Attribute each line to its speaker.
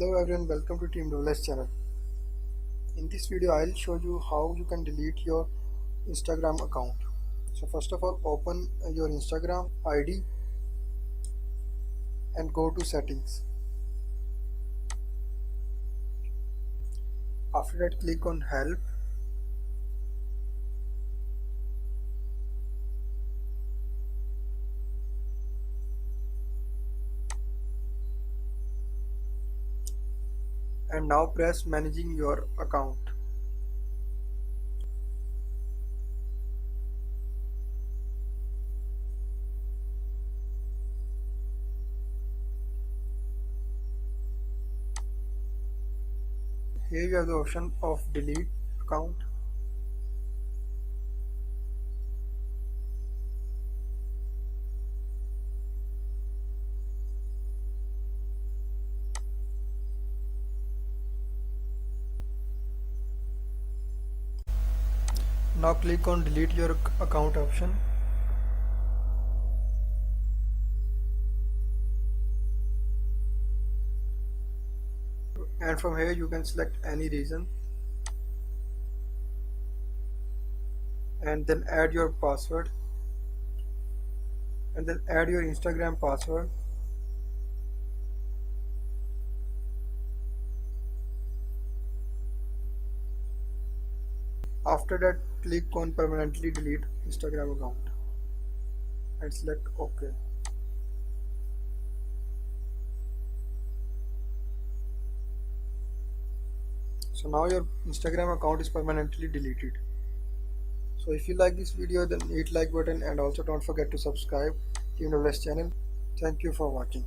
Speaker 1: Hello everyone, welcome to Team Developers channel. In this video, I'll show you how you can delete your Instagram account. So first of all, open your Instagram ID and go to settings. After that, click on help. And now press managing your account. Here you have the option of delete account. Now click on delete your account option. And from here you can select any reason and then add your password and then add your Instagram password. After that, click on permanently delete Instagram account and select OK. So now your Instagram account is permanently deleted. So if you like this video, then hit like button and also don't forget to subscribe Team Developers channel. Thank you for watching.